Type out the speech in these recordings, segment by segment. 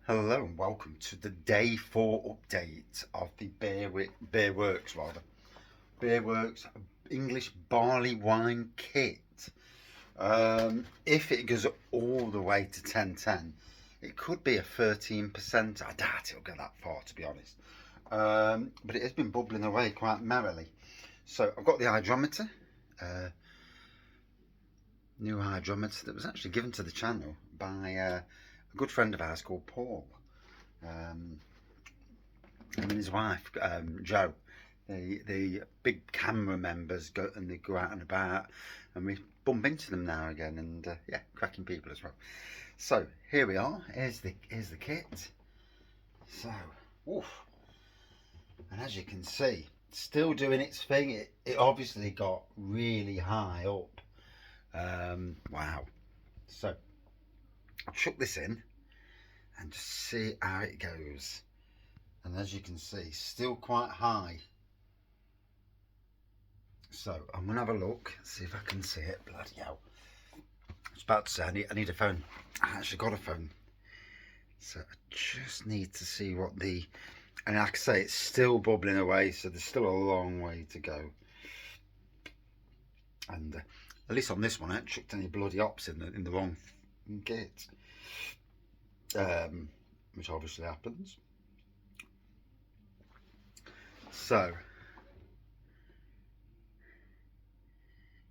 Hello and welcome to the day 4 update of the Beerworks English barley wine kit. If it goes all the way to 1010, it could be a 13%. I doubt it'll go that far, to be honest. But it has been bubbling away quite merrily. So I've got the hydrometer, new hydrometer that was actually given to the channel by a good friend of ours called Paul, and his wife Jo. The big camera members go out and about, and we bump into them now and again, and yeah, cracking people as well. So here we are. Here's the kit. So, oof. And as you can see, still doing its thing. It obviously got really high up. Wow. So I'll chuck this in and just see how it goes. And as you can see, still quite high. So I'm gonna have a look, see if I can see it. Bloody hell. I was about to say I need a phone. I actually got a phone. So I just need to see what the, and like I say, it's still bubbling away, so there's still a long way to go. And at least on this one I haven't chucked any bloody hops in the wrong kit. Which obviously happens. So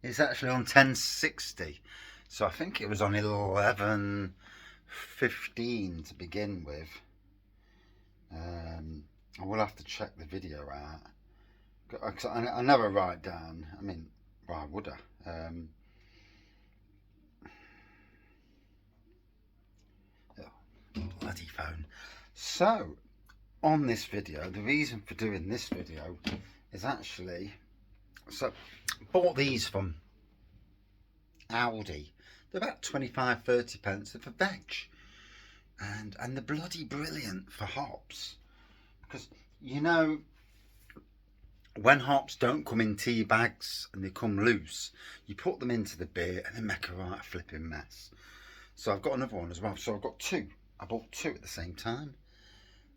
it's actually on 1060, so I think it was on 11:15 to begin with. I will have to check the video out. I never write down. I mean, why would I? Bloody phone. So on this video, the reason for doing this video is actually, so bought these from Aldi. They're about 25-30 pence for veg, and they're bloody brilliant for hops, because you know when hops don't come in tea bags and they come loose, you put them into the beer and they make a right flipping mess. So I've got another one as well. So I've got two. I bought two at the same time,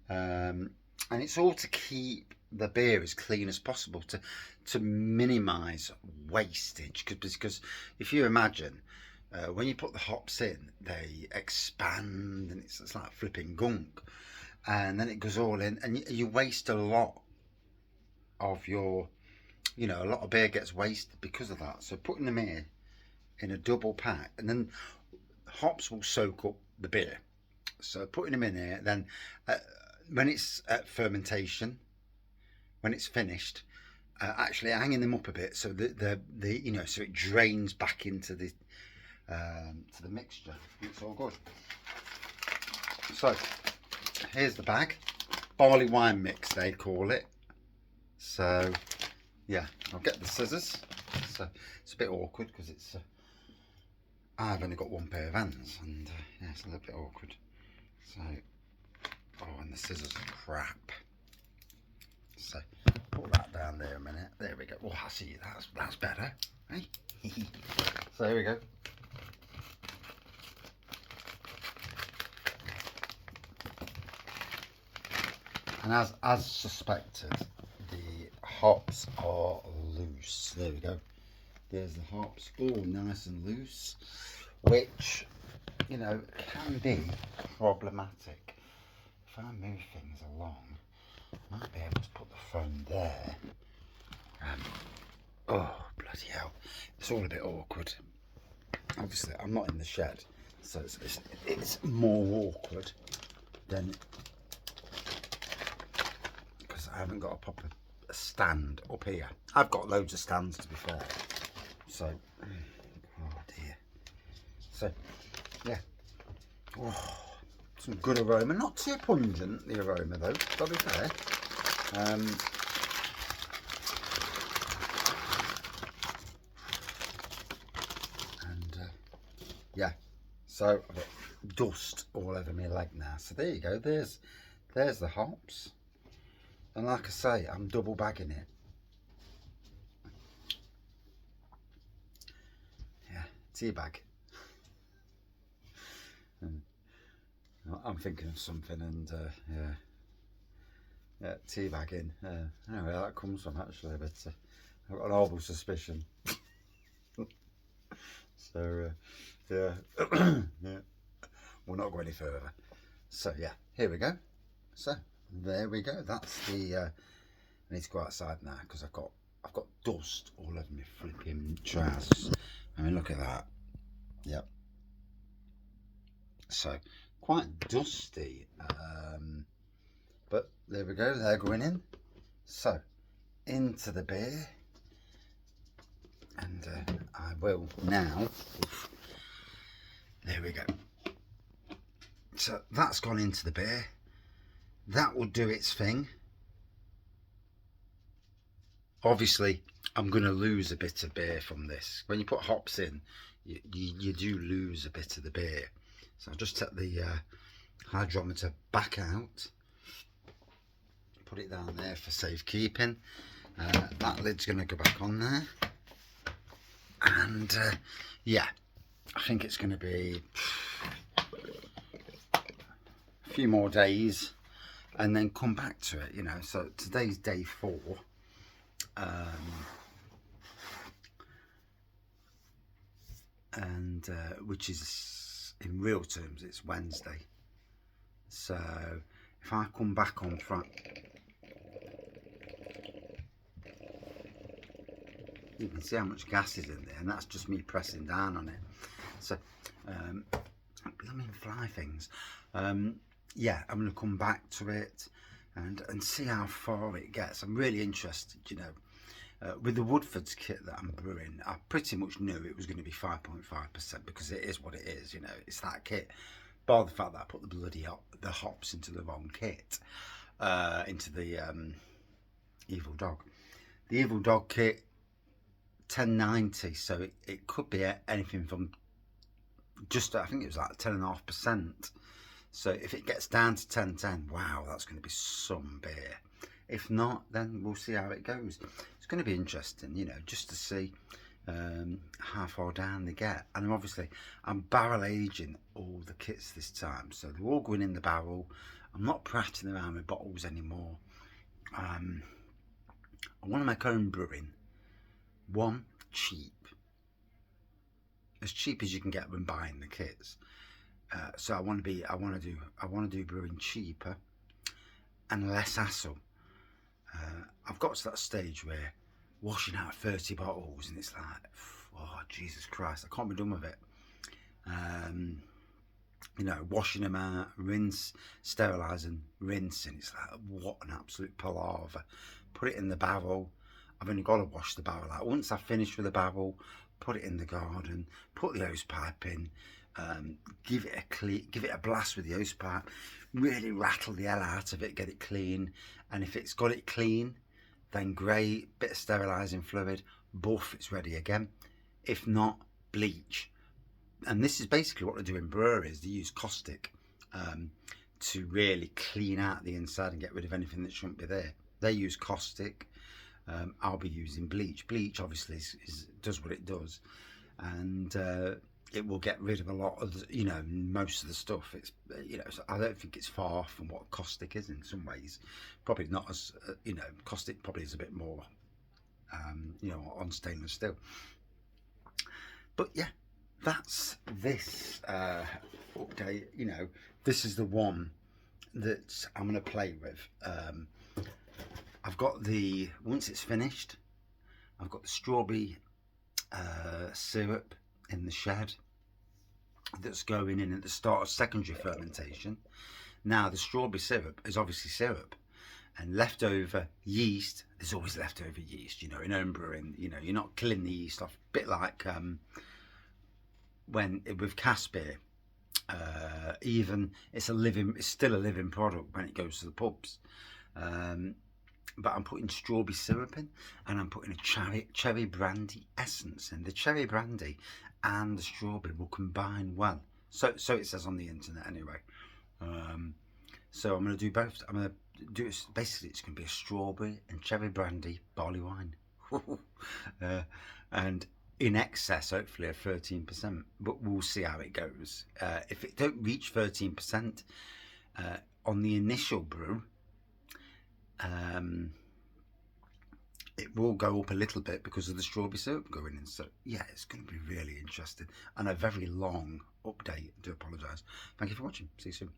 and it's all to keep the beer as clean as possible, to minimise wastage. Because if you imagine, when you put the hops in, they expand and it's like flipping gunk, and then it goes all in, and you waste a lot of your, a lot of beer gets wasted because of that. So putting them here in a double pack, and then hops will soak up the beer. So putting them in here, then when it's at fermentation, when it's finished, actually hanging them up a bit so that so it drains back into the to the mixture. It's all good. So here's the bag, barley wine mix they call it. So yeah, I'll get the scissors. So it's a bit awkward because it's I've only got one pair of hands, and yeah, it's a little bit awkward. So, oh, and the scissors are crap. So put that down there a minute. There we go. Oh, I see. That's better. Hey? So here we go. And as suspected, the hops are loose. There we go. There's the hops, all nice and loose, which, can be problematic. If I move things along, I might be able to put the phone there. Oh, bloody hell. It's all a bit awkward. Obviously, I'm not in the shed, so it's more awkward than, because I haven't got a proper stand up here. I've got loads of stands, to be fair. So, oh dear. So, yeah. Oh, some good aroma. Not too pungent, the aroma, though, to be fair. Yeah. So I've got dust all over my leg now. So there you go. There's the hops. And like I say, I'm double bagging it. Yeah, tea bag. I'm thinking of something, and yeah, teabagging. I don't know where that comes from actually, but I've got an horrible suspicion. So yeah, yeah, we'll not go any further. So yeah, here we go. So there we go. That's the. I need to go outside now because I've got dust all over my flipping trousers. I mean, look at that. Yep. So quite dusty, but there we go. They're going in. So into the beer, and I will now. There we go. So that's gone into the beer. That will do its thing. Obviously, I'm going to lose a bit of beer from this. When you put hops in, you do lose a bit of the beer. So I'll just take the hydrometer back out. Put it down there for safekeeping. That lid's going to go back on there. And yeah, I think it's going to be a few more days and then come back to it, you know. So today's day 4. And which is, in real terms, it's Wednesday. So if I come back on Friday, you can see how much gas is in there, and that's just me pressing down on it. So blooming fly things. Yeah, I'm going to come back to it and see how far it gets. I'm really interested, you know. With the Woodford's kit that I'm brewing, I pretty much knew it was going to be 5.5% because it is what it is, you know. It's that kit. Bar the fact that I put the bloody hops into the wrong kit, into the Evil Dog. The Evil Dog kit, 1090, so it could be anything from just, I think it was like 10.5%. So if it gets down to 1010, wow, that's going to be some beer. If not, then we'll see how it goes. It's going to be interesting, you know, just to see how far down they get. And obviously, I'm barrel aging all the kits this time, so they're all going in the barrel. I'm not prattling around with bottles anymore. I want to make home brewing. One, cheap, as cheap as you can get when buying the kits. So I want to do brewing cheaper and less hassle. I've got to that stage where washing out 30 bottles and it's like, oh Jesus Christ, I can't be done with it. You know, washing them out, rinse, sterilising, rinsing, it's like, what an absolute palaver. Put it in the barrel. I've only got to wash the barrel out. Once I've finished with the barrel, put it in the garden, put the hose pipe in, give it a blast with the hose pipe, really rattle the hell out of it, get it clean. And if it's got it clean, then great, bit of sterilising fluid, buff, it's ready again. If not, bleach. And this is basically what they do in breweries. They use caustic to really clean out the inside and get rid of anything that shouldn't be there. They use caustic. I'll be using bleach. Bleach obviously does what it does, and it will get rid of a lot of, you know, most of the stuff. It's, you know, so I don't think it's far from what caustic is in some ways. Probably not as, you know, caustic probably is a bit more, you know, on stainless steel. But yeah, that's this update. You know, this is the one that I'm going to play with. I've got the, once it's finished, I've got the strawberry syrup in the shed that's going in at the start of secondary fermentation. Now the strawberry syrup is obviously syrup, and leftover yeast, there's always leftover yeast, you know, in home brewing. You know, you're not killing the yeast off, a bit like when with cask beer, even it's still a living product when it goes to the pubs. But I'm putting strawberry syrup in, and I'm putting a cherry brandy essence in. The cherry brandy and the strawberry will combine well. So it says on the internet anyway. So I'm going to do both. I'm going to do it. Basically, it's going to be a strawberry and cherry brandy barley wine, and in excess, hopefully, of 13%, but we'll see how it goes. If it don't reach 13% on the initial brew, it will go up a little bit because of the strawberry syrup going in. So yeah, it's going to be really interesting and a very long update. I do apologise. Thank you for watching. See you soon.